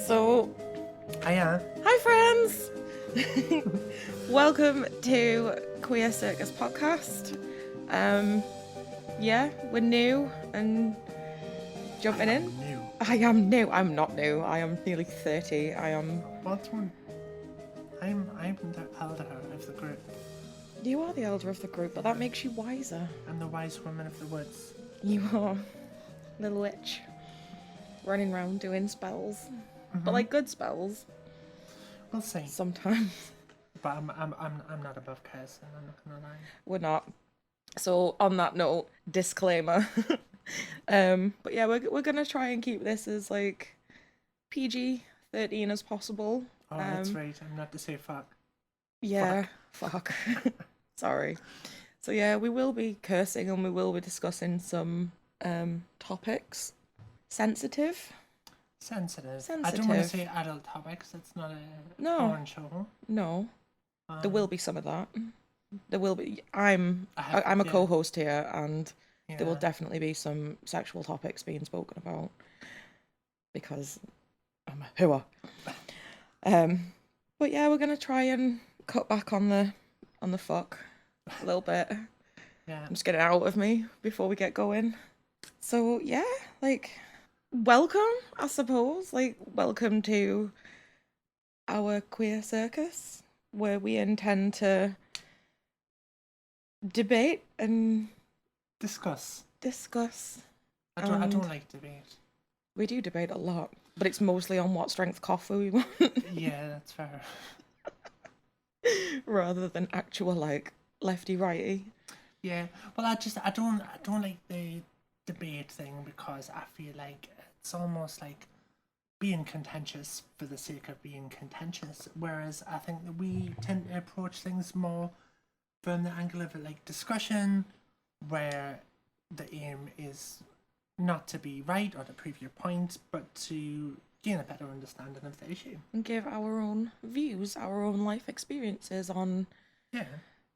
So, Hiya. hi friends! Welcome to Queer Circus podcast. Yeah, we're new and jumping in. New. I am new. I'm not new. I am nearly 30. What's one? I'm the elder of the group. You are the elder of the group, but that makes you wiser. I'm the wise woman of the woods. You are. Little witch. Running around doing spells. But like good spells. We'll see. Sometimes. But I'm not above cursing. I'm not gonna lie. We're not. So on that note, disclaimer. But yeah, we're gonna try and keep this as like PG-13 as possible. Oh, that's right. I'm not to say fuck. Yeah, fuck. Sorry. So yeah, we will be cursing and we will be discussing some topics. Sensitive. I don't want to say adult topics. It's not a porn show. No. There will be some of that. There will be. I'm a co-host here, and there will definitely be some sexual topics being spoken about because I'm a hooah. But yeah, we're gonna try and cut back on the fuck a little bit. Yeah. I'm just getting it out of me before we get going. So yeah, like, welcome, I suppose. Like, welcome to our queer circus, where we intend to debate and discuss. I don't like debate. We do debate a lot, but it's mostly on what strength coffee we want. Yeah, that's fair. Rather than actual like lefty righty. Yeah. Well, I don't like the debate thing because I feel like it's almost like being contentious for the sake of being contentious, whereas I think that we tend to approach things more from the angle of like discussion, where the aim is not to be right or to prove your point, but to gain a better understanding of the issue and give our own views, our own life experiences on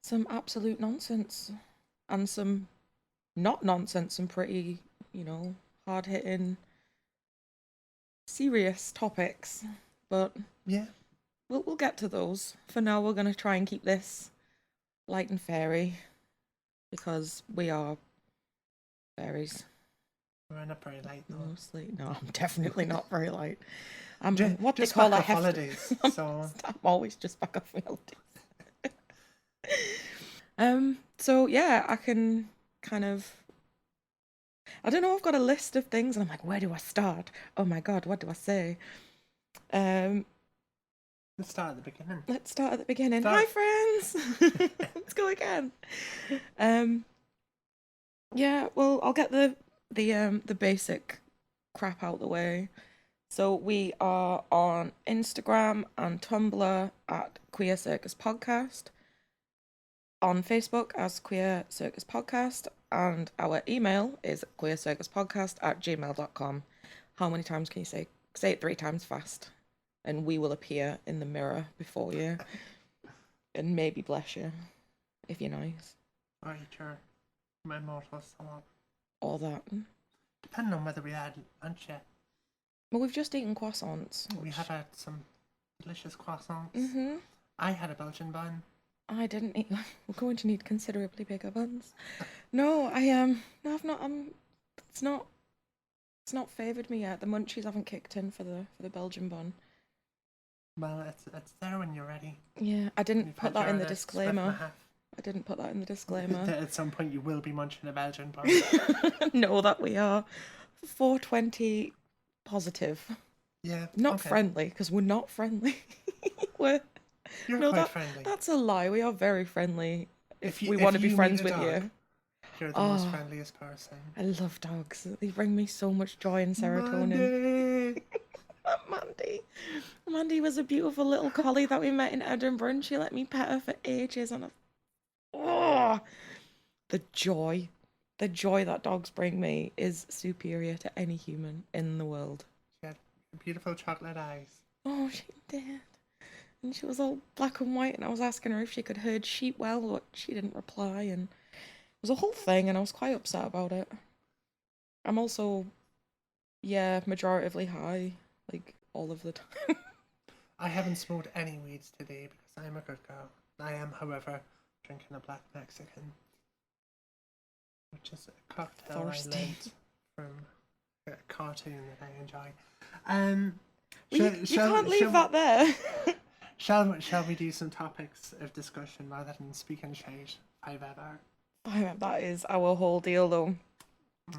some absolute nonsense and some not nonsense and pretty, hard-hitting serious topics, but yeah, we'll get to those. For now, we're gonna try and keep this light and fairy because we are fairies. We're not very light though. Mostly, no, I'm definitely not very light. I'm what they call a holidays. So I'm always just back off holidays. So yeah, I can kind of. I don't know, I've got a list of things and I'm like, where do I start? Oh my god, what do I say? Let's start at the beginning. Hi friends! Let's go again. Yeah, well, I'll get the basic crap out the way. So we are on Instagram and Tumblr at Queer Circus Podcast, on Facebook as Queer Circus Podcast, and our email is queercircuspodcast@gmail.com. How many times can you say it 3 times fast, and we will appear in the mirror before you and maybe bless you if you're nice. Right, sure. My mortal salad. Or that. Depending on whether we had lunch yet. Well, we've just eaten croissants. We have had some delicious croissants. Mm-hmm. I had a Belgian bun. I didn't eat. We're going to need considerably bigger buns. No, no, I've not. It's not favoured me yet. The munchies haven't kicked in for the Belgian bun. Well, it's there when you're ready. Yeah, I didn't put that in the disclaimer. At some point, you will be munching a Belgian bun. No, that we are 420 positive. Yeah. Not friendly, because we're not friendly. You're quite friendly. That's a lie. We are very friendly. If we want to be friends with you. You're the most friendliest person. I love dogs. They bring me so much joy and serotonin. Mandy was a beautiful little collie that we met in Edinburgh, and she let me pet her for ages, and the joy that dogs bring me is superior to any human in the world. She had beautiful chocolate eyes. Oh, she did. And she was all black and white, and I was asking her if she could herd sheep well, but she didn't reply, and it was a whole thing, and I was quite upset about it. I'm also, majoritively high. Like, all of the time. I haven't smoked any weeds today because I'm a good girl. I am, however, drinking a black Mexican, which is a cocktail I learned from a cartoon that I enjoy. You can't leave that there. Shall we do some topics of discussion rather than speaking shade? That is our whole deal, though.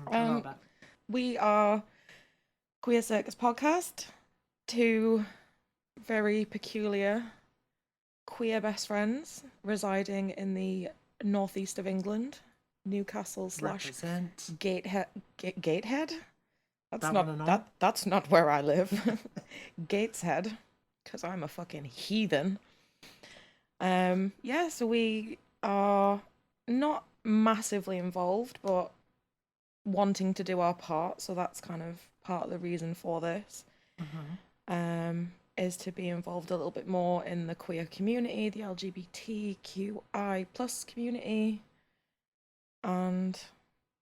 I love that. We are Queer Circus Podcast, two very peculiar queer best friends residing in the northeast of England, Newcastle / Represent. Gatehead. That That's not where I live. Gateshead, because I'm a fucking heathen. So we are not massively involved, but wanting to do our part. So that's kind of part of the reason for this. Is to be involved a little bit more in the queer community, the LGBTQI plus community, and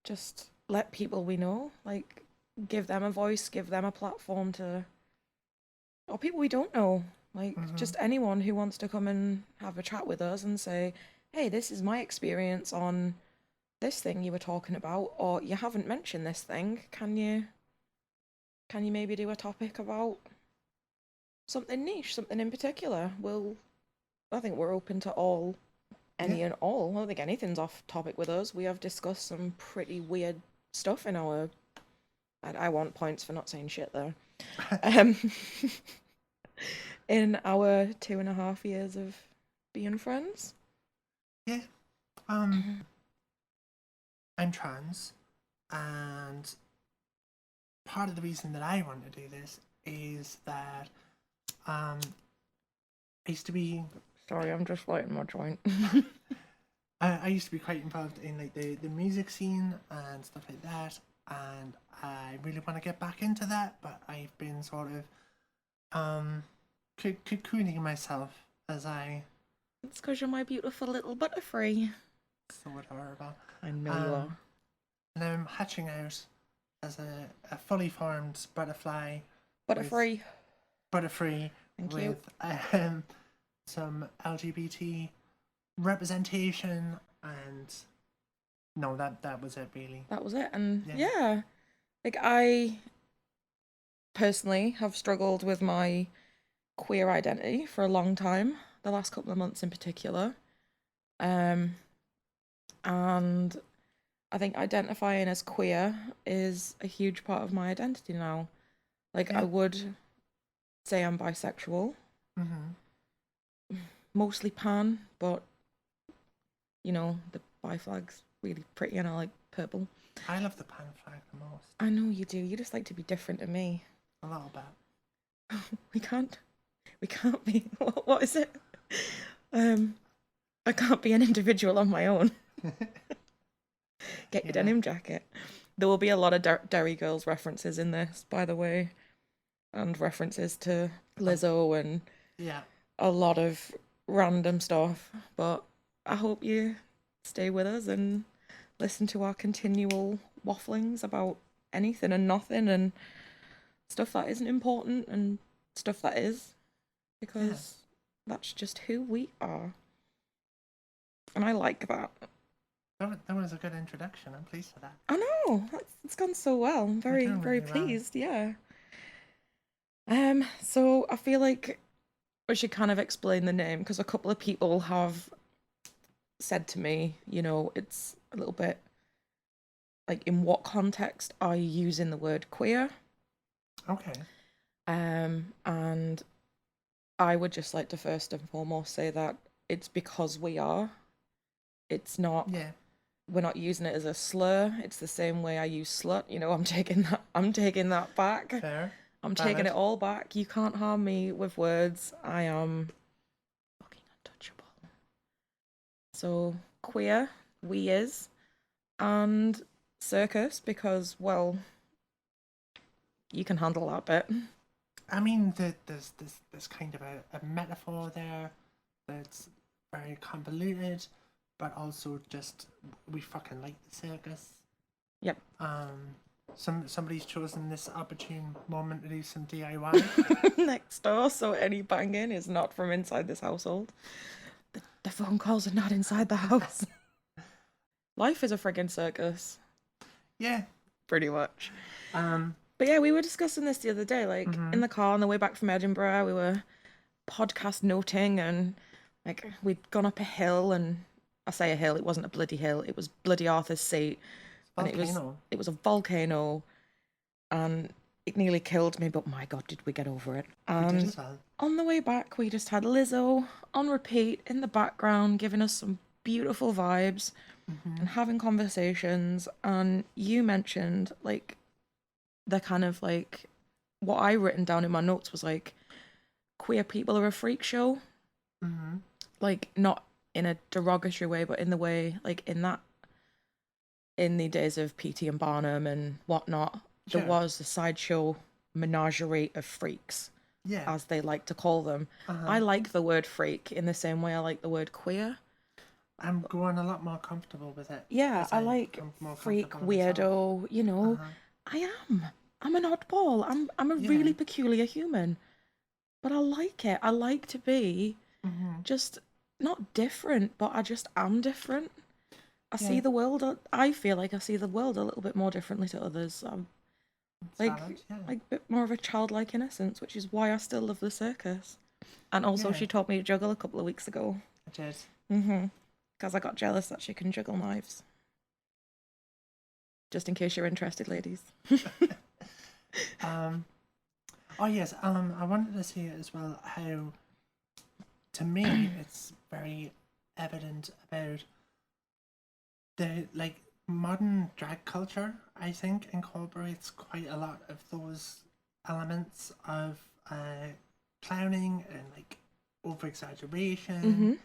just let people we know, like, give them a voice, give them a platform to, or people we don't know, like, just anyone who wants to come and have a chat with us and say, hey, this is my experience on this thing you were talking about, or you haven't mentioned this thing, can you maybe do a topic about something niche, something in particular? I think we're open to any and all. I don't think anything's off topic with us. We have discussed some pretty weird stuff in our... I want points for not saying shit there. In our 2.5 years of being friends. Yeah. I'm trans, and part of the reason that I want to do this is that I used to be... Sorry, I'm just lighting my joint. I used to be quite involved in like the music scene and stuff like that, and I really want to get back into that, but I've been sort of cocooning myself as I... It's because you're my beautiful little butterfree. So adorable. I know you are. And I'm hatching out as a fully formed butterfly. Butterfree. Butterfree. Thank with you. Some LGBT representation, and no, that was it really. That was it. And yeah, like, I personally have struggled with my queer identity for a long time, the last couple of months in particular. And I think identifying as queer is a huge part of my identity now. Like, I would say I'm bisexual. Mostly pan, but, you know, the bi flag's really pretty and I like purple. I love the pan flag the most. I know you do. You just like to be different to me. A little bit. We can't be... What is it? I can't be an individual on my own. Get your denim jacket. There will be a lot of Derry Girls references in this, by the way, and references to Lizzo and a lot of random stuff. But I hope you stay with us and listen to our continual wafflings about anything and nothing and stuff that isn't important and stuff that is, because that's just who we are. And I like that. That was a good introduction. I'm pleased with that. I know. It's gone so well. I'm very, very pleased. Well. Yeah. So I feel like we should kind of explain the name, because a couple of people have said to me, you know, it's a little bit like, in what context are you using the word queer? Okay. And I would just like to first and foremost say that it's because we are. It's not... Yeah. We're not using it as a slur. It's the same way I use slut. You know, I'm taking that back. Fair. I'm taking it all back. You can't harm me with words. I am fucking untouchable. So, queer, we is, and circus, because, well, you can handle that bit. I mean, there's kind of a metaphor there that's very convoluted, but also just, we fucking like the circus. Yep. Somebody's chosen this opportune moment to do some DIY. Next door, so any banging is not from inside this household. The phone calls are not inside the house. Life is a friggin' circus, Yeah. pretty much. Um. But yeah, we were discussing this the other day, like in the car on the way back from Edinburgh. We were podcast noting, and like we'd gone up a hill, and I say a hill, it wasn't a bloody hill, it was bloody Arthur's Seat, and Volcano. it was a volcano, and it nearly killed me, but my God, did we get over it. We did And as well. on the way back, we just had Lizzo on repeat in the background, giving us some beautiful vibes and having conversations. And you mentioned like the kind of like what I written down in my notes was like queer people are a freak show, like not in a derogatory way, but in the way like in the days of P.T. and Barnum and whatnot, there was a sideshow menagerie of freaks, as they like to call them. I like the word freak in the same way I like the word queer. I'm growing a lot more comfortable with it. Yeah, I like freak, weirdo, you know. I am. I'm an oddball. I'm a really peculiar human. But I like it. I like to be just not different, but I just am different. I see the world, I feel like I see the world a little bit more differently to others. I'm like a bit more of a childlike innocence, which is why I still love the circus. And also she taught me to juggle a couple of weeks ago. I did. Because I got jealous that she can juggle knives. Just in case you're interested, ladies. Oh yes, I wanted to say as well how, to me, it's very evident about the like modern drag culture. I think incorporates quite a lot of those elements of clowning and like over exaggeration,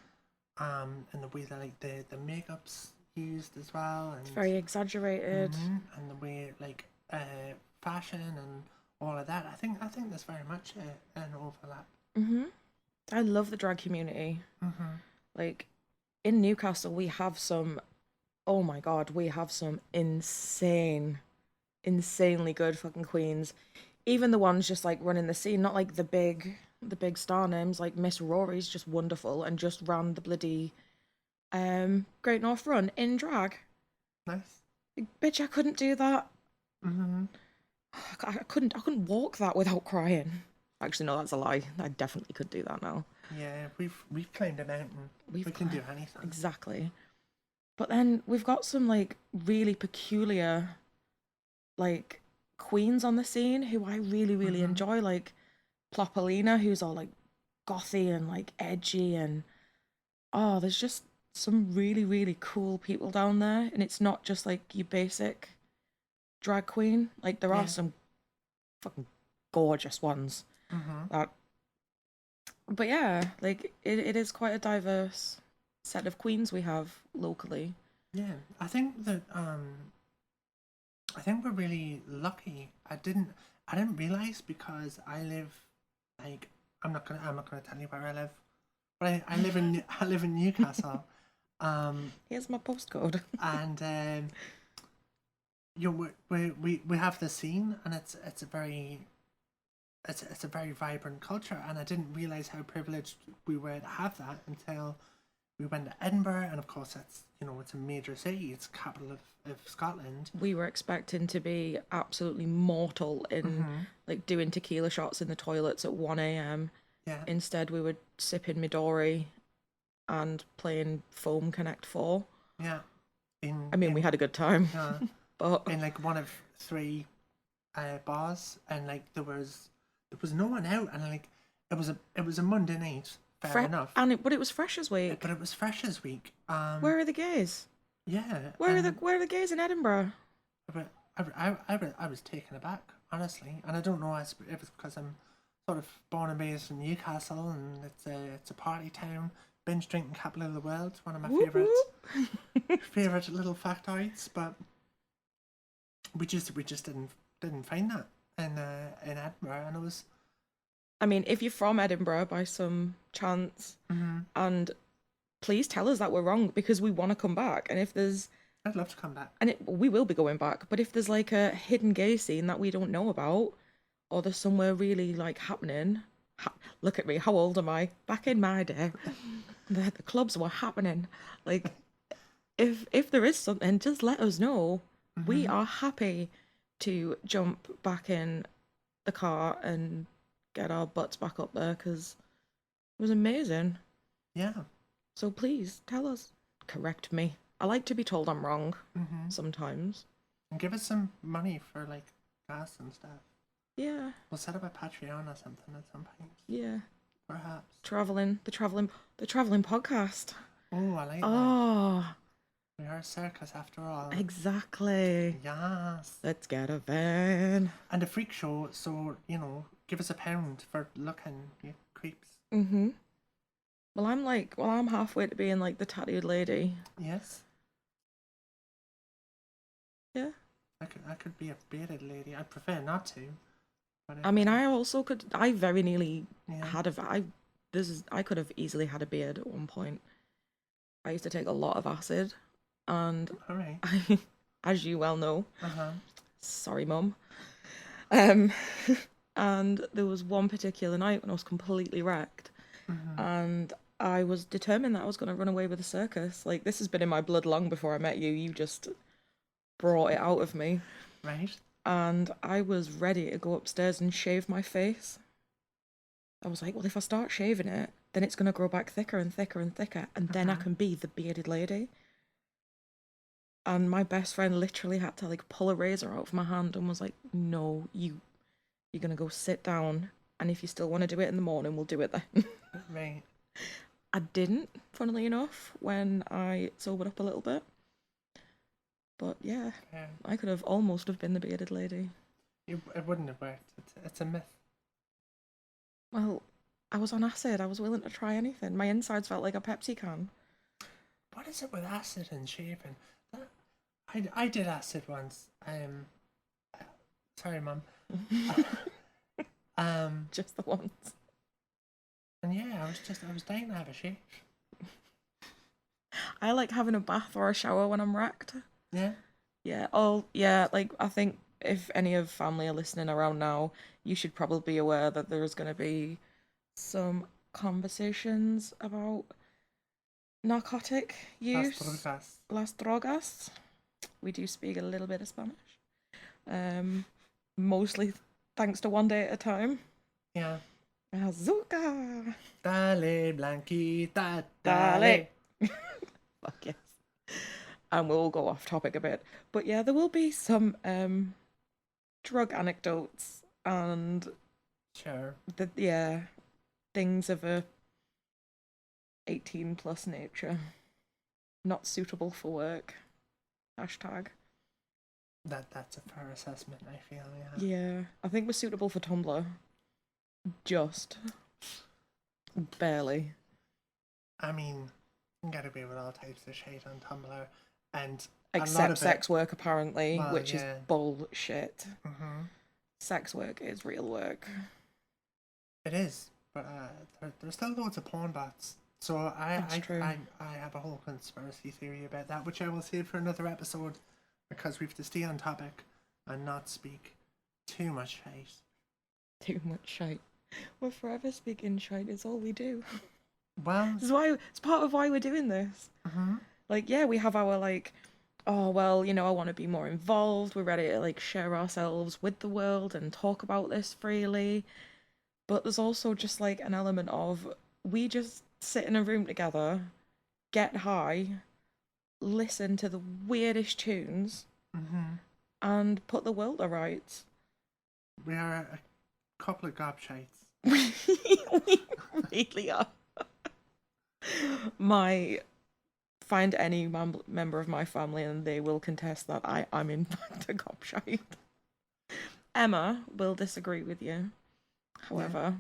and the way that like the makeup's used as well, and It's very exaggerated. and the way like fashion and all of that. I think there's very much an overlap. I love the drag community. Like in Newcastle, we have some. Oh my God, we have some insanely good fucking queens. Even the ones just like running the scene, not like the big star names. Like Miss Rory's just wonderful and just ran the bloody Great North Run in drag. Nice. Like, bitch, I couldn't do that. I couldn't walk that without crying. Actually, no, that's a lie. I definitely could do that now. Yeah, we've climbed a mountain. We can do anything. Exactly. But then we've got some like really peculiar like queens on the scene who I really enjoy, like Plopolina, who's all like gothy and like edgy, and there's just some really cool people down there, and it's not just like your basic drag queen. Like there are some fucking gorgeous ones. But yeah, like it is quite a diverse set of queens we have locally. Yeah, I think that I think we're really lucky. I didn't realize, because I live like I'm not gonna tell you where I live, but I live in Newcastle. Here's my postcode. And we have the scene, and it's a very vibrant culture, and I didn't realize how privileged we were to have that until we went to Edinburgh, and of course it's a major city, it's capital of Scotland. We were expecting to be absolutely mortal in like doing tequila shots in the toilets at 1 a.m. Yeah. Instead we were sipping Midori and playing Foam Connect 4. Yeah. We had a good time. Yeah. But in like one of 3 bars, and like there was no one out, and like it was a Monday night. Fair enough. But it was Freshers Week. But it was Freshers Week. Where are the gays? Yeah. Where are the gays in Edinburgh? But I was taken aback, honestly, and I don't know if it's because I'm sort of born and raised in Newcastle, and it's a party town, binge drinking capital of the world. It's one of my favorite little factoids, but we just didn't find that in Edinburgh, and it was. I mean, if you're from Edinburgh by some chance, and please tell us that we're wrong, because we want to come back. And if there's I'd love to come back. And we will be going back, but if there's like a hidden gay scene that we don't know about, or there's somewhere really like happening, look at me, how old am I? Back in my day, the clubs were happening. Like, if there is something, just let us know. We are happy to jump back in the car and get our butts back up there because it was amazing. Yeah. So please tell us. Correct me. I like to be told I'm wrong sometimes. And give us some money for like gas and stuff. Yeah. We'll set up a Patreon or something at some point. Yeah. Perhaps. The traveling podcast. Oh, I like that. Oh, We are a circus after all. exactly. Yes. Let's get a van. And a freak show, so, you know, give us £1 for looking, you creeps. Well, I'm halfway to being like the tattooed lady. Yes. Yeah. I could be a bearded lady. I'd prefer not to. But I mean, I also could. I very nearly Yeah. had I could have easily had a beard at one point. I used to take a lot of acid, and All right. as you well know, Uh-huh. sorry, mum. And there was one particular night when I was completely wrecked, and I was determined that I was going to run away with the circus. Like, this has been in my blood long before I met you. You just brought it out of me. Right. And I was ready to go upstairs and shave my face. I was like, well, if I start shaving it, then it's going to grow back thicker and thicker and thicker, and then I can be the bearded lady. And my best friend literally had to like pull a razor out of my hand and was like, no, you're going to go sit down, and if you still want to do it in the morning, we'll do it then. Right. I didn't, funnily enough, when I sobered up a little bit. But yeah, I could have almost have been the bearded lady. It wouldn't have worked. It's a myth. Well, I was on acid. I was willing to try anything. My insides felt like a Pepsi can. What is it with acid and shaving? I did acid once. Sorry, Mum. Just the once. And yeah, I was dying to have a shave. I like having a bath or a shower when I'm wrecked. Yeah. Yeah. Oh, yeah. Like, I think if any of family are listening around now, you should probably be aware that there's going to be some conversations about narcotic use. Las drogas. We do speak a little bit of Spanish. Mostly thanks to One Day at a Time. Yeah. Azúcar. Dale, Blanquita, Dale. Fuck yes. And we'll go off topic a bit. But yeah, there will be some drug anecdotes and Sure. Things of a 18 plus nature. Not suitable for work. Hashtag. That's a fair assessment, I feel, yeah. Yeah. I think we're suitable for Tumblr. Just. Barely. I mean, you get away with all types of shit on Tumblr, and except sex work, apparently, well, which is bullshit. Mm-hmm. Sex work is real work. It is, but there's still loads of porn bots. So I have a whole conspiracy theory about that, which I will save for another episode, because we have to stay on topic and not speak too much shite. Too much shite. We're forever speaking shite. It's all we do. Well, it's part of why we're doing this. Mm-hmm. Like, yeah, we have our like, oh well, I want to be more involved. We're ready to like share ourselves with the world and talk about this freely. But there's also just like an element of we just sit in a room together, get high, listen to the weirdest tunes, and put the world to rights. We are a couple of gobshites. We really are. Find any member of my family and they will contest that I'm in fact a gobshite. Emma will disagree with you. However,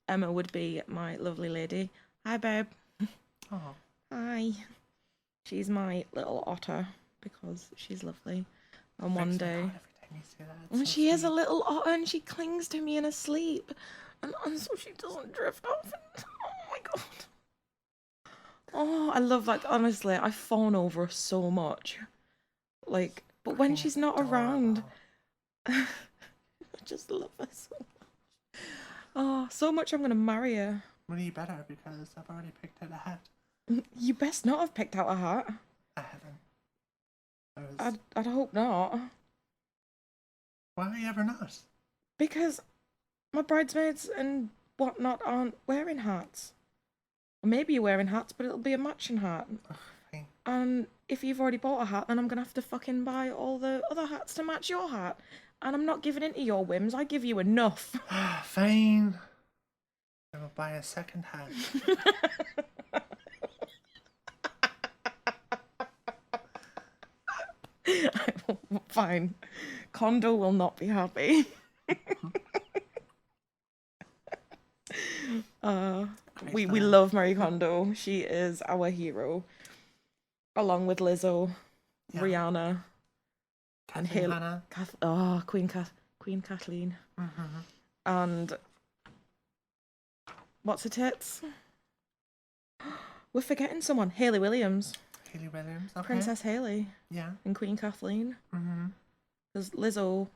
Emma would be my lovely lady. Hi, babe. Oh. Hi. She's my little otter because she's lovely. And one day, and she is a little otter and she clings to me in her sleep, and so she doesn't drift off. Oh my god. Oh, I love, like, honestly, I fawn over her so much. Like, but when Fucking she's not adorable. around, I just love her so much. Oh, so much I'm gonna marry her. Well, you better, because I've already picked out a hat. You best not have picked out a hat. I haven't. I'd hope not. Why ever not? Because my bridesmaids and whatnot aren't wearing hats. Or maybe you're wearing hats, but it'll be a matching hat. Ugh, fine. And if you've already bought a hat, then I'm gonna have to fucking buy all the other hats to match your hat. And I'm not giving in to your whims. I give you enough. Fine. I will buy a second hat. Fine. Kondo will not be happy. We love Marie Kondo. She is our hero. Along with Lizzo, Yeah. Rihanna, and Hannah. Queen Kathleen. Mm-hmm. And what's her tits? We're forgetting someone. Hayley Williams. Hayley Williams. Okay. Princess Hayley. Yeah. And Queen Kathleen. Mm-hmm. Because Lizzo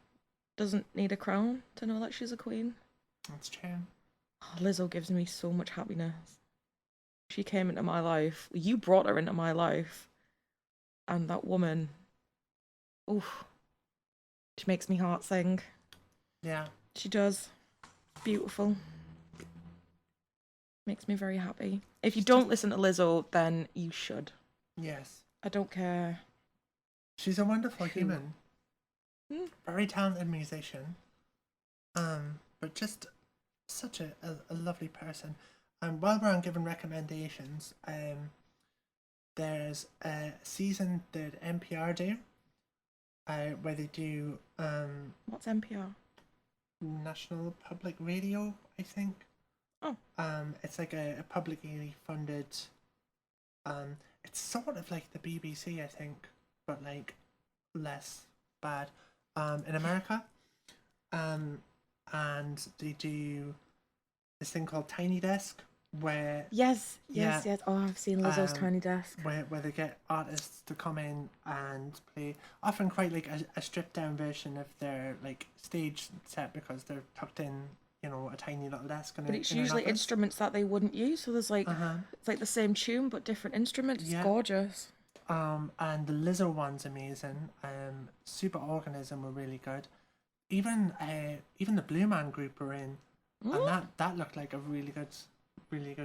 doesn't need a crown to know that she's a queen. That's true. Oh, Lizzo gives me so much happiness. She came into my life. You brought her into my life. And that woman, oof, she makes me heart sing. Yeah. She does. Beautiful. Makes me very happy. If you don't listen to Lizzo, then you should. Yes. I don't care. She's a wonderful human. Very talented musician. But just such a lovely person. While we're on giving recommendations, there's a season that NPR do, where they do What's NPR? National Public Radio, I think. Oh. It's like a publicly funded. It's sort of like the BBC, I think, but like less bad. In America, and they do this thing called Tiny Desk, where Yes. Oh, I've seen Lizzo's Tiny Desk. where they get artists to come in and play, often quite like a stripped down version of their like stage set, because they're tucked in, you know, a tiny little desk. But it's usually instruments that they wouldn't use, so there's like it's like the same tune but different instruments. It's gorgeous. And the Lizzo one's amazing. Superorganism were really good. Even the Blue Man Group were in, and that looked like a really good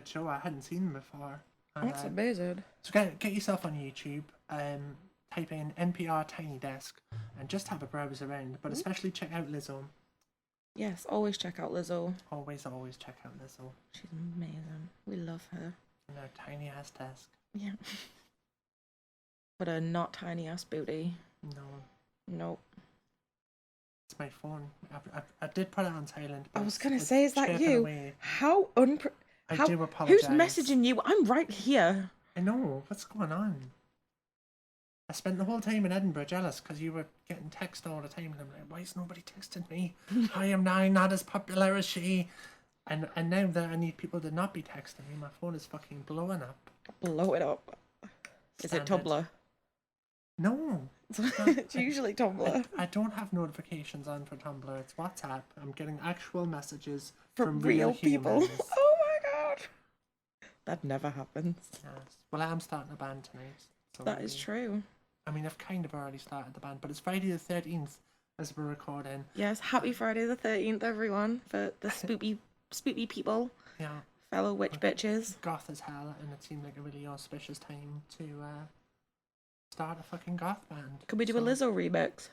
show. I hadn't seen them before. And, That's amazing. So get yourself on YouTube. Type in NPR Tiny Desk and just have a browse around. But especially check out Lizzo. Yes, always check out Lizzo. Always check out Lizzo. She's amazing. We love her. And her tiny ass desk. Yeah. But a not tiny ass booty. No. Nope. It's my phone. I did put it on silent. I was gonna say, is that chirping you? away. How I do apologize. Who's messaging you? I'm right here. I know. What's going on? I spent the whole time in Edinburgh jealous because you were getting text all the time, and I'm like, why is nobody texting me? I am now not as popular as she. And now that I need people to not be texting me, my phone is fucking blowing up. Blow it up. Is it Tumblr? No. It's usually Tumblr. I don't have notifications on for Tumblr. It's WhatsApp. I'm getting actual messages From real people. humans. Oh my god. That never happens. Yes. Well, I am starting a band tonight. So That is true. I mean, I've kind of already started the band, but it's Friday the 13th as we're recording. Yes, happy Friday the 13th, everyone, for the spooky people. Yeah. Fellow witch bitches. Goth as hell, and it seemed like a really auspicious time to start a fucking goth band. Could we do a Lizzo remix?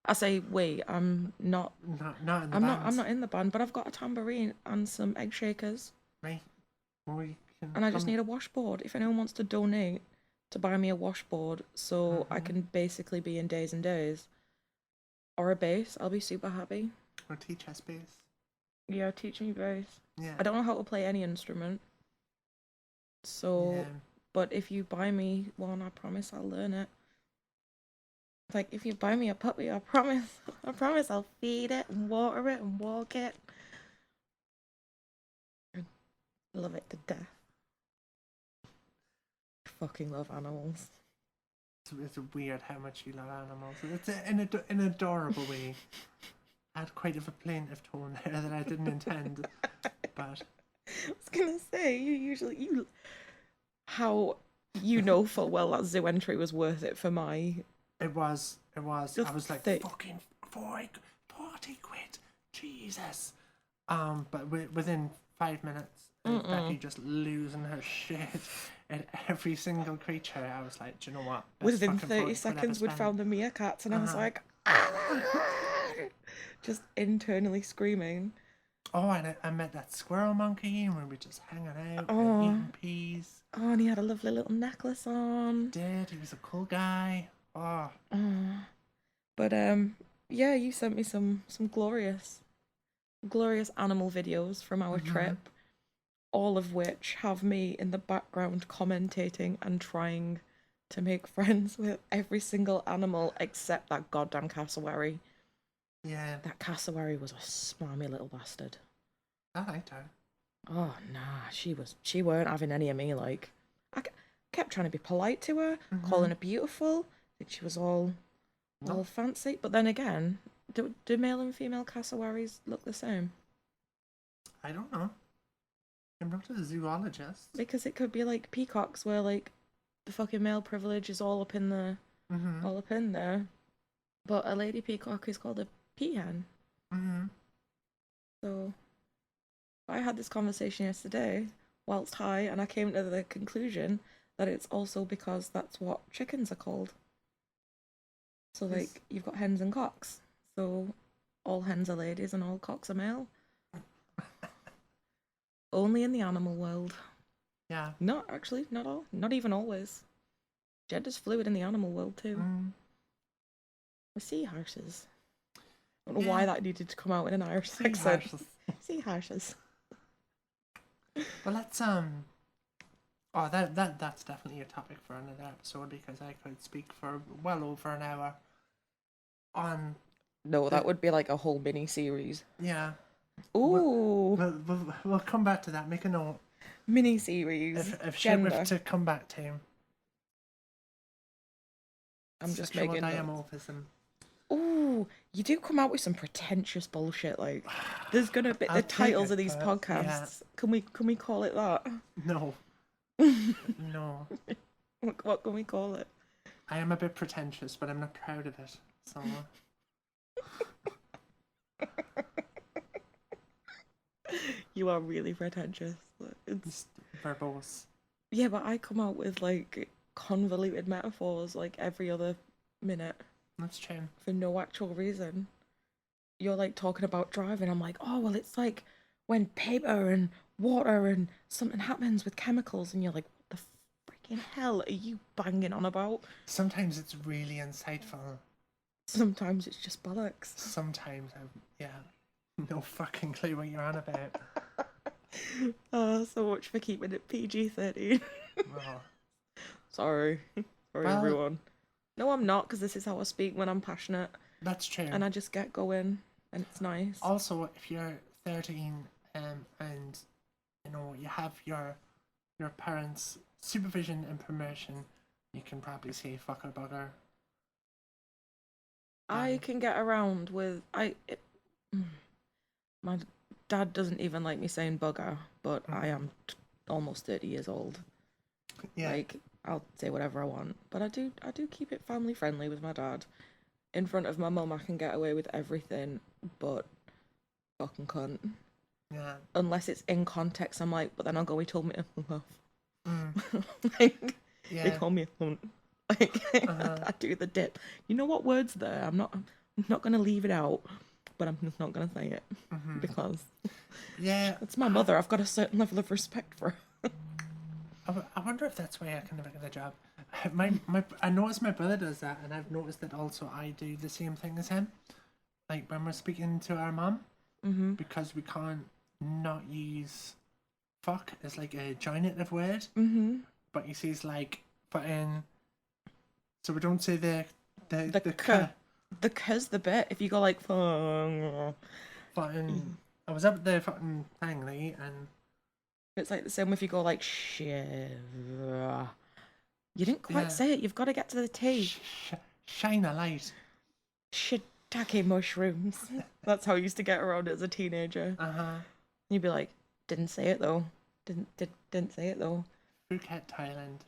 I say we. I'm not. Not in the I'm band. not. I'm not in the band, but I've got a tambourine and some egg shakers. Right. Well, we can And I just need a washboard. If anyone wants to donate to buy me a washboard, so I can basically be in Days and Days, or a bass, I'll be super happy. Or teach us bass. Yeah, teach me bass. Yeah. I don't know how to play any instrument. So, Yeah. but if you buy me one, I promise I'll learn it. Like, if you buy me a puppy, I promise I'll feed it and water it and walk it. I love it to death. I fucking love animals. It's weird how much you love animals. It's in an adorable way. I had quite of a plaintive tone there that I didn't intend, but I was gonna say how you know full well that zoo entry was worth it for my it was. I just was like, thick. fucking 40 quid, Jesus. But within 5 minutes, Becky just losing her shit at every single creature. I was like, do you know what? Best Within fucking 30 40 quid I've ever seconds, we'd spent. found the meerkats, and I was like, oh my god! Just internally screaming. Oh, and I met that squirrel monkey, and we were just hanging out and Oh, eating peas. oh, and he had a lovely little necklace on. He was a cool guy. Oh, Oh. But yeah, you sent me some glorious animal videos from our trip, all of which have me in the background commentating and trying to make friends with every single animal except that goddamn cassowary. yeah, That cassowary was a smarmy little bastard. I liked her. Oh nah, she weren't having any of me. Like kept trying to be polite to her, calling her beautiful. I think she was all fancy. But then again, do male and female cassowaries look the same? I don't know. I'm not a zoologist. Because it could be like peacocks, where like the fucking male privilege is all up in the all up in there. But a lady peacock is called a peahen. So I had this conversation yesterday whilst high, and I came to the conclusion that it's also because that's what chickens are called. So like you've got hens and cocks. So all hens are ladies and all cocks are male. Only in the animal world. Yeah. Not actually, not all. Not even always. Gender's fluid in the animal world too. The sea horses. I don't know why that needed to come out in an Irish accent. Sea horses. Well, let's Oh, that's definitely a topic for another episode, because I could speak for well over an hour on. No, that would be like a whole mini series. Yeah. Ooh. We'll come back to that. Make a note. Mini series. If shit Gender. to come back to. I'm just Sexual making dimorphism. Ooh, you do come out with some pretentious bullshit. Like, there's gonna be the titles of these podcasts. Yeah. Can we call it that? No. No. What can we call it? I am a bit pretentious, but I'm not proud of it. So. You are really pretentious. It's verbose. Yeah, but I come out with like convoluted metaphors like every other minute. That's true. For no actual reason. You're like talking about driving. I'm like, oh well, it's like when paper and water and something happens with chemicals, and you're like, what the freaking hell are you banging on about? Sometimes it's really insightful. Sometimes it's just bollocks. Sometimes I've no fucking clue what you're on about. Oh, so much for keeping it PG-13. Oh. Sorry everyone. No, I'm not, because this is how I speak when I'm passionate. That's true. And I just get going, and it's nice. Also, if you're 13 and you know you have your parents' supervision and permission, you can probably say fucker bugger. I can get around with my dad doesn't even like me saying bugger, but I am almost 30 years old. Yeah. Like, I'll say whatever I want, but I do keep it family friendly with my dad. In front of my mum, I can get away with everything, but fucking cunt. Yeah. Unless it's in context, I'm like, but then I'll go, he told me to love. Like, they call me a cunt. Like, I do the dip. You know what word's there? I'm not gonna leave it out, but I'm just not gonna say it because it's my mother. I've got a certain level of respect for her. I wonder if that's why I can never get a job. I noticed my brother does that, and I've noticed that also I do the same thing as him. Like when we're speaking to our mum, because we can't not use fuck as like a joinative word. But he says like putting. So we don't say the k. The k's the bit. If you go like fucking, I was up there fucking Langley, and it's like the same if you go like shiv. You didn't quite Yeah. say it. You've got to get to the T. Shine a light. Shiitake mushrooms. That's how I used to get around as a teenager. You'd be like, didn't say it though. Didn't say it though. Phuket, Thailand.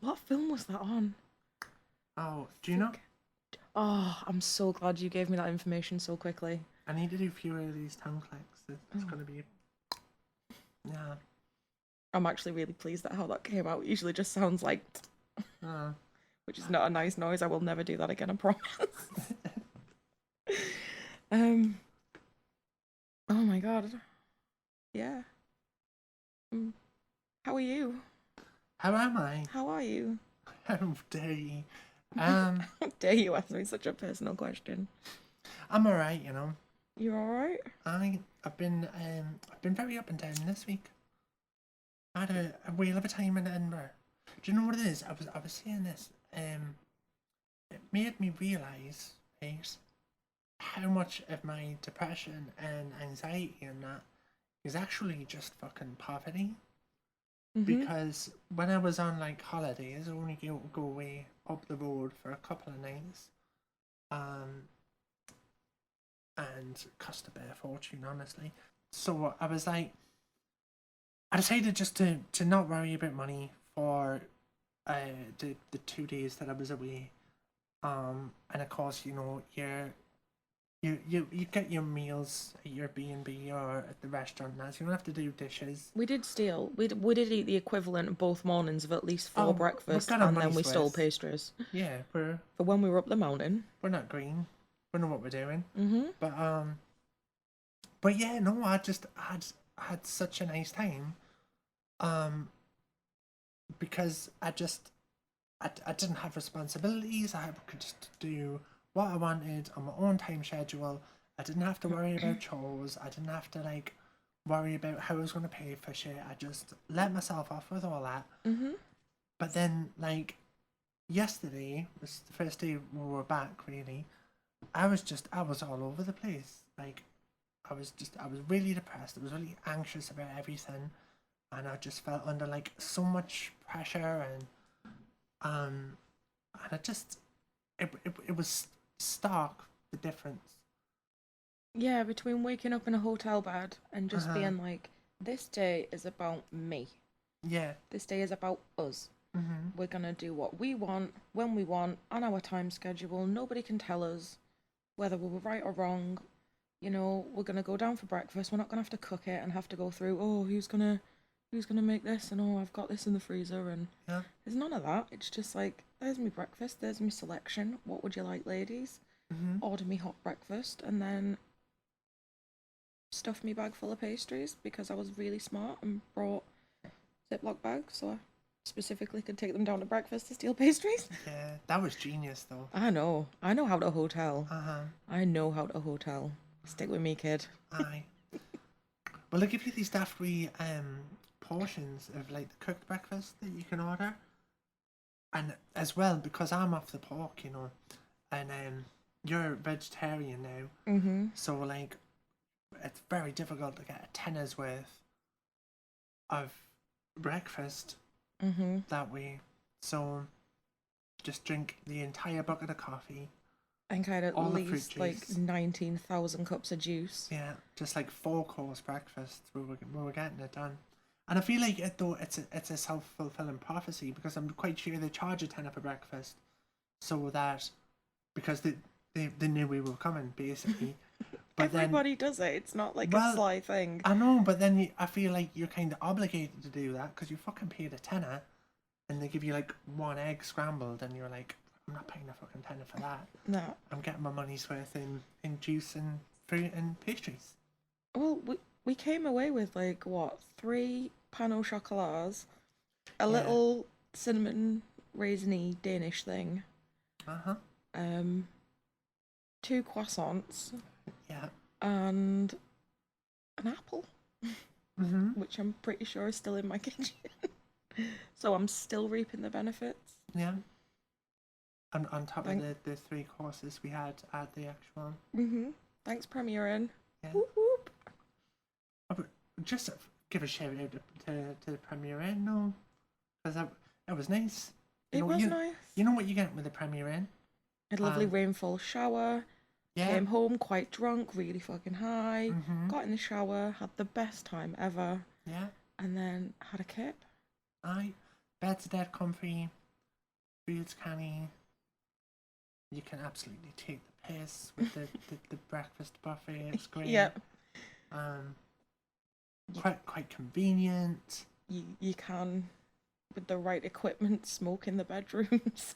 What film was that on? Oh, do you know? Oh, I'm so glad you gave me that information so quickly. I need to do fewer of these tongue clicks. It's going to be... Yeah. I'm actually really pleased at how that came out. It usually just sounds like... which is not a nice noise. I will never do that again, I promise. Oh my god. Yeah. How are you? How am I? How are you? How dare you? How dare you ask me such a personal question? I'm alright, you know. You alright? I've been very up and down this week. I had a whale of a time in Edinburgh. Do you know what it is? I was saying this. It made me realise, right, how much of my depression and anxiety and that is actually just fucking poverty. Because when I was on like holidays, I only go away up the road for a couple of nights, and cost a bit of fortune, honestly. So I was like, I decided just to not worry about money for the 2 days that I was away, and of course, you know, you get your meals at your B&B or at the restaurant now, so you don't have to do dishes. We did steal. We did eat the equivalent of both mornings of at least 4 breakfasts, got our and then money's we stole worth. pastries. Yeah, For when we were up the mountain. we're not green. We know what we're doing. But yeah, no, I just had such a nice time. Because I didn't have responsibilities. I could just do what I wanted on my own time schedule. I didn't have to worry about chores. I didn't have to like worry about how I was going to pay for shit. I just let myself off with all that. But then, like, yesterday was the first day we were back. Really, I was all over the place. Like, I was really depressed. I was really anxious about everything, and I just felt under like so much pressure, and I just it was stark, the difference. Yeah, between waking up in a hotel bed and just being like, this day is about me. Yeah. This day is about us. We're gonna do what we want, when we want, on our time schedule. Nobody can tell us whether we were right or wrong. You know, we're gonna go down for breakfast. We're not gonna have to cook it and have to go through, oh, who's gonna make this, and oh, I've got this in the freezer, and there's none of that. It's just like, there's me breakfast, there's me selection. What would you like, ladies? Order me hot breakfast, and then stuff me bag full of pastries because I was really smart and brought Ziploc bags, so I specifically could take them down to breakfast to steal pastries. Yeah, that was genius though. I know how to hotel. I know how to hotel. Stick with me, kid. Aye. Well, they give you these daft wee portions of like the cooked breakfast that you can order, and as well, because I'm off the pork, you know, and you're vegetarian now, so like it's very difficult to get a tenner's worth of breakfast that way. So just drink the entire bucket of coffee. And kind of all at the fruit least like juice. 19,000 cups of juice. Yeah, just like 4-course breakfast. We were getting it done. And I feel like it's a self-fulfilling prophecy, because I'm quite sure they charge a tenner for breakfast, so that because they knew we were coming, basically. But Everybody does it. It's not like a sly thing. I know, but then I feel like you're kind of obligated to do that because you fucking paid a tenner, and they give you like 1 egg scrambled, and you're like, I'm not paying a fucking tenner for that. No. I'm getting my money's worth in juice and fruit and pastries. Well, we came away with like, what, 3 pan au chocolats, a little cinnamon raisiny Danish thing, 2 croissants, and an apple, which I'm pretty sure is still in my kitchen. So I'm still reaping the benefits. Yeah. On top of the 3 courses we had at the actual. Thanks, Premier Inn. Yeah. Whoop whoop. Just give a shout out to the Premier Inn, no, because that was nice. It was nice. You know what you get with the Premier Inn? A lovely rainfall shower. Yeah. Came home quite drunk, really fucking high. Mm-hmm. Got in the shower, had the best time ever. Yeah. And then had a kip. Aye. Bed's dead comfy. Food's canny. You can absolutely take the piss with the breakfast buffet. It's great. Yeah. Quite convenient. You can, with the right equipment, smoke in the bedrooms.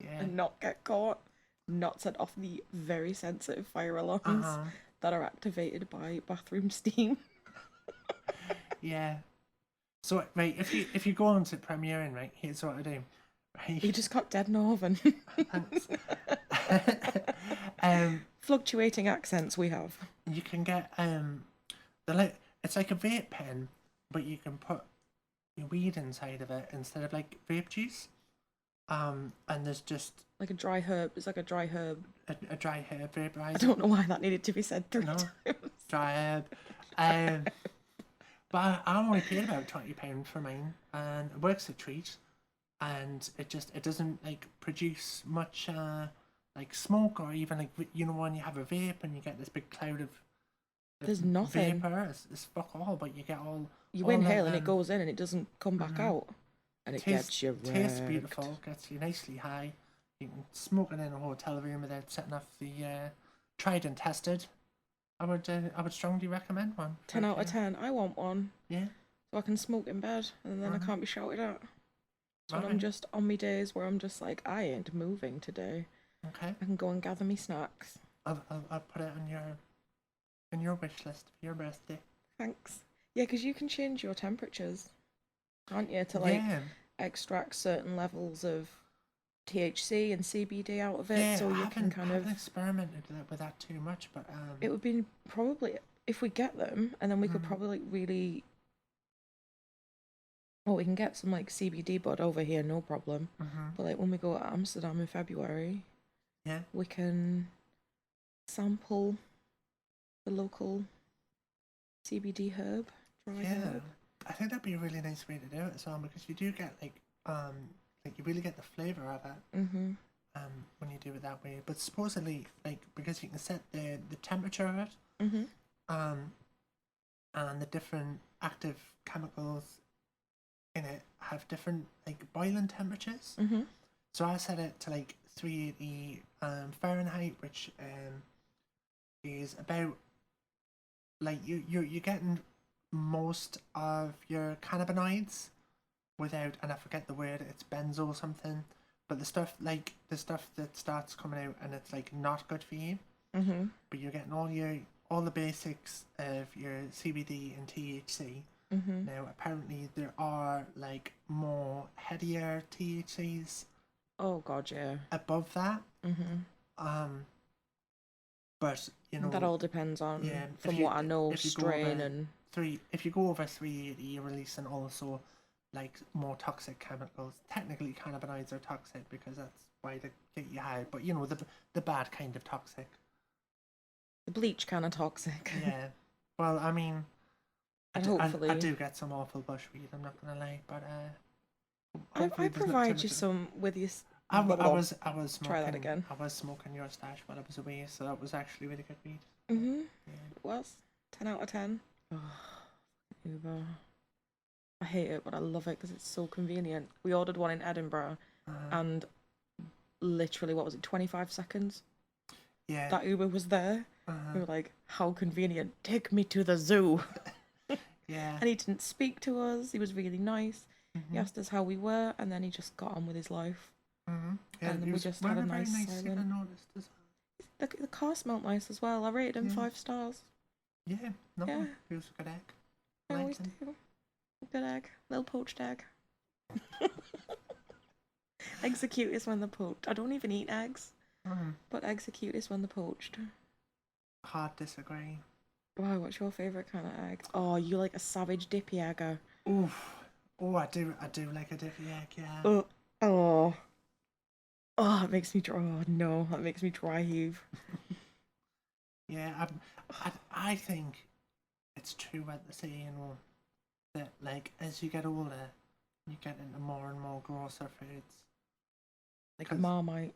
Yeah. And not get caught. Not set off the very sensitive fire alarms that are activated by bathroom steam. Yeah. So right, if you go on to Premier Inn, right, here's what I do. Right. You just got dead northern. Thanks. Fluctuating accents we have. You can get it's like a vape pen, but you can put your weed inside of it instead of like vape juice. And there's just like a dry herb. It's like a dry herb. A dry herb vaporizer. I don't know why that needed to be said 3 times. Dry herb. But I only paid about £20 for mine, and it works a treat. And it doesn't like produce much like smoke, or even like, you know, when you have a vape and you get this big cloud of there's nothing vapor. It's fuck all, but you get all you inhale and it goes in and it doesn't come back out, and it gets you wrecked. Tastes beautiful, gets you nicely high. You can smoke it in a hotel room without setting off the tried and tested. I would strongly recommend one. 10 out of 10. I want one. Yeah. So I can smoke in bed and then I can't be shouted at. So when I'm just on me days where I'm just like, I ain't moving today. Okay. I can go and gather me snacks. I'll put it on your wish list for your birthday. Thanks. Yeah, because you can change your temperatures, can't you, to like extract certain levels of THC and CBD out of it. Yeah, so you can kind I of haven't experimented with that too much, but it would be probably if we get them, and then we could probably really. Oh, we can get some like CBD bud over here, no problem. But like when we go to Amsterdam in February, we can sample the local CBD herb, dry herb. I think that'd be a really nice way to do it as well, because you do get like you really get the flavour of it when you do it that way. But supposedly, like, because you can set the temperature of it, and the different active chemicals in it have different like boiling temperatures. So I set it to like 380 Fahrenheit, which is about like you're getting most of your cannabinoids without, and I forget the word, it's benzo something, but the stuff that starts coming out and it's like not good for you, but you're getting all the basics of your CBD and THC. Now apparently there are like more headier THCs. Oh god, yeah. Above that. But you know that all depends on from what I know, strain and if you go over 380, you're releasing also like more toxic chemicals. Technically cannabinoids are toxic because that's why they get you high, but you know, the bad kind of toxic. The bleach kind of toxic. Yeah. Well, I mean, hopefully I do get some awful bushweed, I'm not gonna lie, but I provide you some with your. I was smoking. Try that again. I was smoking your stash while I was away, so that was actually really good weed. Yeah. It was 10 out of 10. Oh, Uber. I hate it, but I love it because it's so convenient. We ordered one in Edinburgh, and literally, what was it, 25 seconds? Yeah. That Uber was there. We were like, how convenient. Take me to the zoo. Yeah. And he didn't speak to us. He was really nice. He asked us how we were, and then he just got on with his life. Yeah, and then we just had a nice silent. I noticed as well. The car smelled nice as well. I rated him 5 stars. Yeah, he was a good egg. I always do. Good egg. Little poached egg. Eggs are cutest when they're poached. I don't even eat eggs, but eggs are cutest when they're poached. Hard disagree. Wow, what's your favourite kind of egg? Oh, you like a savage dippy egger. Oof. Oh, I do like a dippy egg, yeah. Oh, it makes me dry. Oh, no, that makes me dry heave. Yeah, I think it's too wet to say, you know. that, like, as you get older, you get into more and more grosser foods. Like Marmite.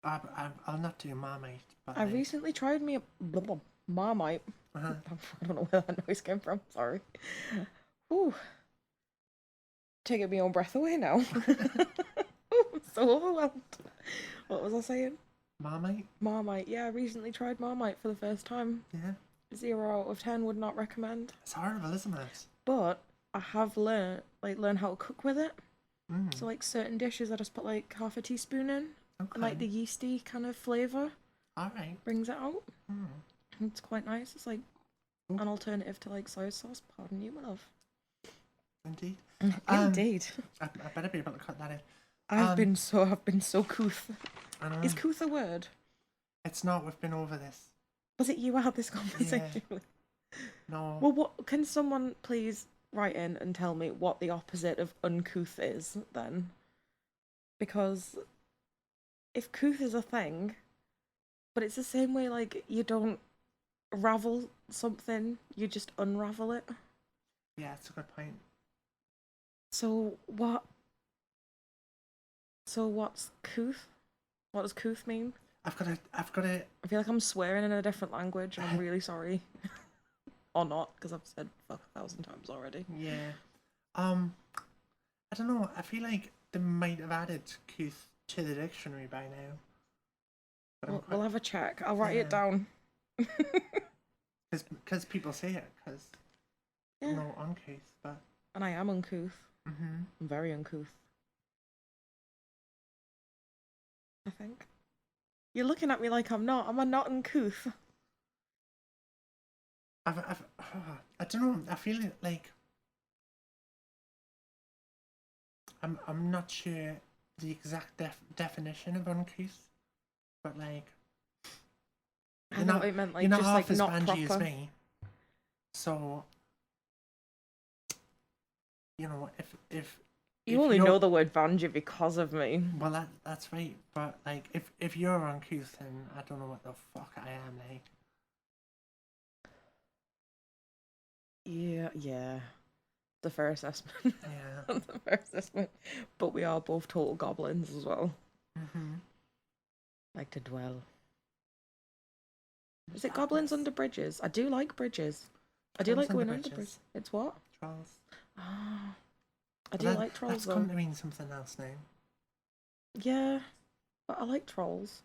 I'll not do Marmite, but I recently tried me a Marmite. Uh-huh. I don't know where that noise came from. Sorry. Ooh. Taking my own breath away now. I'm so overwhelmed. What was I saying? Marmite? Marmite. Yeah, I recently tried Marmite for the first time. Yeah. 0 out of 10 would not recommend. It's horrible, isn't it? But I have learned how to cook with it. Mm. So like certain dishes I just put like half a teaspoon in. Okay. And like the yeasty kind of flavour. Alright. Brings it out. Mm. It's quite nice. It's like an alternative to like soy sauce. Pardon you, my love. Indeed. Indeed. I better be able to cut that in. I've been so couth. I know. Is couth a word? It's not. We've been over this. Was it you I had this conversation with? No. Well, what can someone please write in and tell me what the opposite of uncouth is then? Because if couth is a thing, but it's the same way like you don't ravel something, you just unravel it. Yeah, it's a good point. So what? So what's couth? What does couth mean? I've got to. I feel like I'm swearing in a different language, and I'm really sorry. Or not, because I've said fuck 1,000 times already. Yeah. I don't know. I feel like they might have added couth to the dictionary by now. But We'll have a check. I'll write it down. Because people say it. Because no uncouth, but. And I am uncouth. Mm-hmm. I'm very uncouth. I think. You're looking at me like I'm not. Am I not uncouth? I don't know. I feel like I'm not sure the exact definition of uncouth, but like I know what it meant. Like you're not just half like as not bangy proper. as me. So you know if you only know the word banjo because of me. Well, that's right. But like if you're uncouth, then I don't know what the fuck I am like. Yeah. The fair assessment. Yeah. The fair assessment. But we are both total goblins as well. Mm-hmm. Like to dwell. Is it goblins under bridges? I do like bridges. I do like going under bridges. It's what? Trolls. Ah. I do like trolls That's though. come to mean something else now. Yeah. But I like trolls.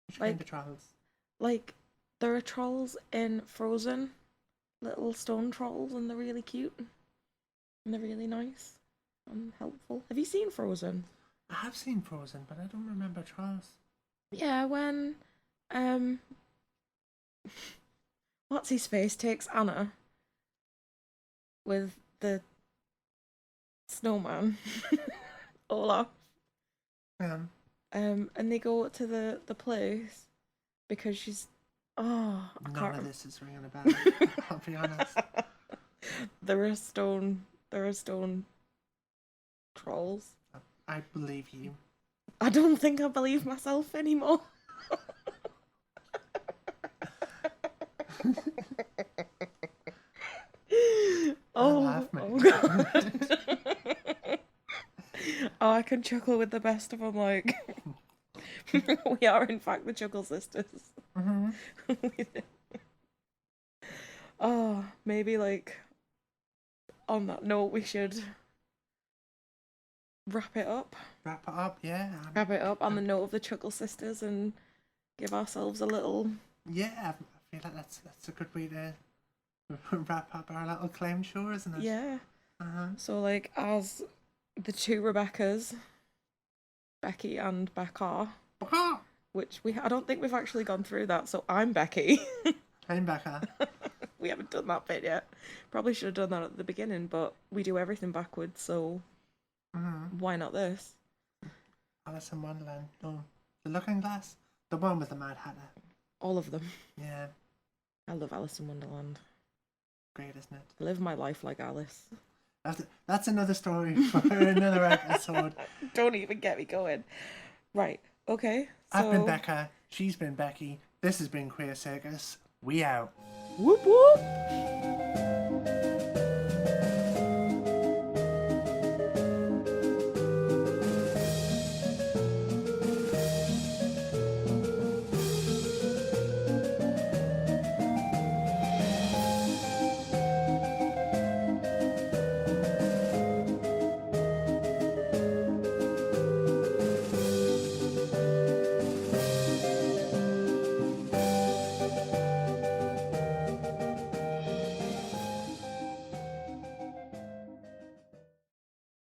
Which kind of trolls? Like, there are trolls in Frozen. Little stone trolls, and they're really cute. And they're really nice and helpful. Have you seen Frozen? I have seen Frozen, but I don't remember trolls. Yeah, when what's his face takes Anna with the snowman Olaf. And they go to the place because she's none of this is ringing a bell. I'll be honest. There are stone trolls. I believe you. I don't think I believe myself anymore. Oh God. Oh, I can chuckle with the best of them. Like, we are in fact the Chuckle Sisters. Mm-hmm. Oh, maybe like on that note, we should wrap it up. Wrap it up, yeah. Wrap it up on the note of the Chuckle Sisters and give ourselves a little. Yeah, I feel like that's a good way to wrap up our little clown show, isn't it? Yeah. Uh-huh. So like as the two Rebeccas, Beki and Bekah, which I don't think we've actually gone through that. So I'm Beki. I'm Bekah. We haven't done that bit yet. Probably should have done that at the beginning, but we do everything backwards, so why not this? Alice in Wonderland. No, the Looking Glass. The one with the Mad Hatter. All of them. Yeah. I love Alice in Wonderland. Great, isn't it? I live my life like Alice. That's another story for another episode. Don't even get me going. Right, okay. So... I've been Bekah. She's been Beki. This has been Queer Circus. We out. Whoop whoop!